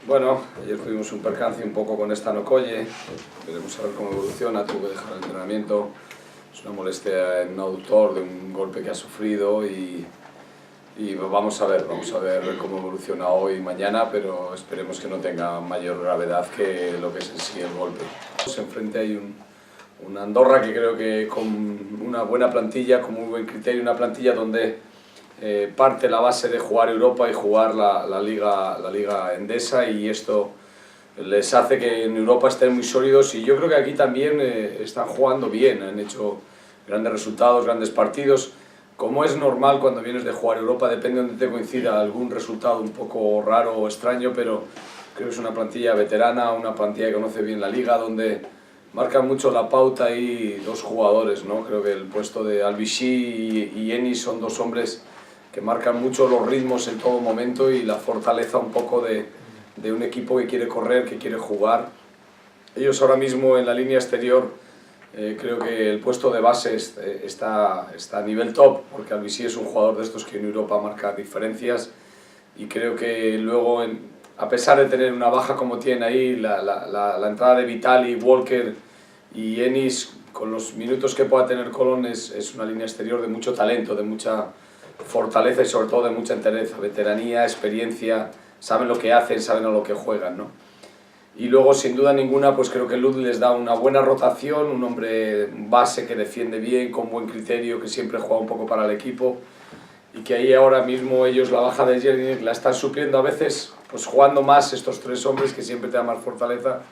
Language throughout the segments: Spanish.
Bueno, ayer tuvimos un percance un poco con esta Okoye, veremos a ver cómo evoluciona, tuvo que dejar el entrenamiento, es una molestia en un aductor de un golpe que ha sufrido y vamos a ver cómo evoluciona hoy y mañana, pero esperemos que no tenga mayor gravedad que lo que es en sí el golpe. Enfrente hay un Andorra que creo que con una buena plantilla, con muy buen criterio, una plantilla donde parte la base de jugar Europa y jugar la Liga Endesa, y esto les hace que en Europa estén muy sólidos, y yo creo que aquí también están jugando bien, han hecho grandes resultados, grandes partidos. Como es normal cuando vienes de jugar Europa, depende de donde te coincida algún resultado un poco raro o extraño, pero creo que es una plantilla veterana, una plantilla que conoce bien la liga, donde marcan mucho la pauta ahí dos jugadores, ¿no? Creo que el puesto de Al-Bishi y Enis son dos hombres que marcan mucho los ritmos en todo momento y la fortaleza un poco de un equipo que quiere correr, que quiere jugar. Ellos ahora mismo en la línea exterior, creo que el puesto de base está a nivel top, porque Al-Bishi es un jugador de estos que en Europa marca diferencias, y creo que luego, a pesar de tener una baja como tiene ahí, la entrada de Vitali, Walker y Enis, con los minutos que pueda tener Colón, es una línea exterior de mucho talento, de mucha fortaleza y sobre todo de mucha entereza, veteranía, experiencia, saben lo que hacen, saben a lo que juegan, ¿no? Y luego, sin duda ninguna, pues creo que Lud les da una buena rotación, un hombre base que defiende bien, con buen criterio, que siempre juega un poco para el equipo, y que ahí ahora mismo ellos la baja de Jelinek la están supliendo a veces, pues jugando más estos tres hombres que siempre te dan más fortaleza,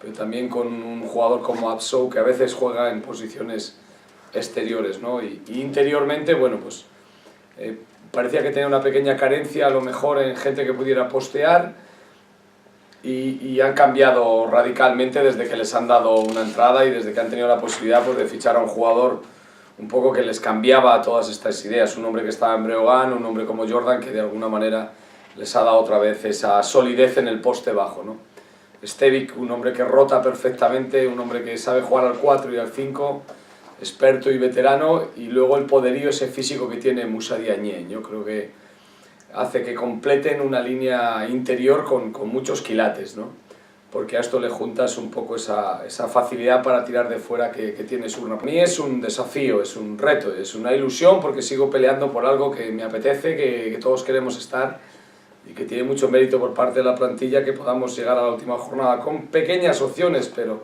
pero también con un jugador como Absou que a veces juega en posiciones exteriores, ¿no? Y interiormente, bueno, pues parecía que tenía una pequeña carencia a lo mejor en gente que pudiera postear, y han cambiado radicalmente desde que les han dado una entrada y desde que han tenido la posibilidad, pues, de fichar a un jugador un poco que les cambiaba todas estas ideas, un hombre que estaba en Breogán, un hombre como Jordan que de alguna manera les ha dado otra vez esa solidez en el poste bajo, ¿no? Stevic, un hombre que rota perfectamente, un hombre que sabe jugar al 4 y al 5, experto y veterano, y luego el poderío ese físico que tiene Moussa Diagne. Yo creo que hace que completen una línea interior con muchos quilates, ¿no? Porque a esto le juntas un poco esa facilidad para tirar de fuera que tiene Surna. Para mí es un desafío, es un reto, es una ilusión, porque sigo peleando por algo que me apetece, que todos queremos estar, y que tiene mucho mérito por parte de la plantilla que podamos llegar a la última jornada con pequeñas opciones, pero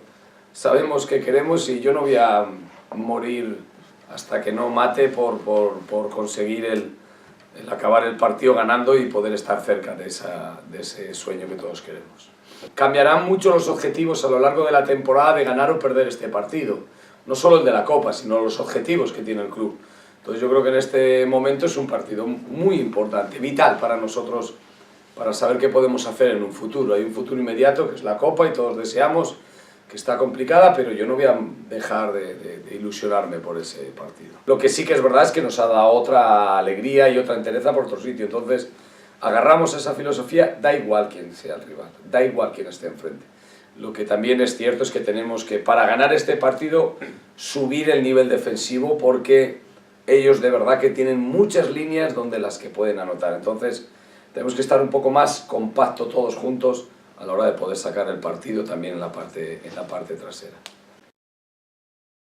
sabemos que queremos, y yo no voy a morir hasta que no mate por conseguir el acabar el partido ganando y poder estar cerca de ese sueño que todos queremos. Cambiarán mucho los objetivos a lo largo de la temporada de ganar o perder este partido, no solo el de la Copa, sino los objetivos que tiene el club. Entonces yo creo que en este momento es un partido muy importante, vital para nosotros, para saber qué podemos hacer en un futuro. Hay un futuro inmediato que es la Copa y todos deseamos, que está complicada, pero yo no voy a dejar de ilusionarme por ese partido. Lo que sí que es verdad es que nos ha dado otra alegría y otra entereza por otro sitio, entonces agarramos esa filosofía, da igual quién sea el rival, da igual quién esté enfrente. Lo que también es cierto es que tenemos que, para ganar este partido, subir el nivel defensivo, porque ellos de verdad que tienen muchas líneas donde las que pueden anotar. Entonces tenemos que estar un poco más compactos todos juntos a la hora de poder sacar el partido también en la parte trasera.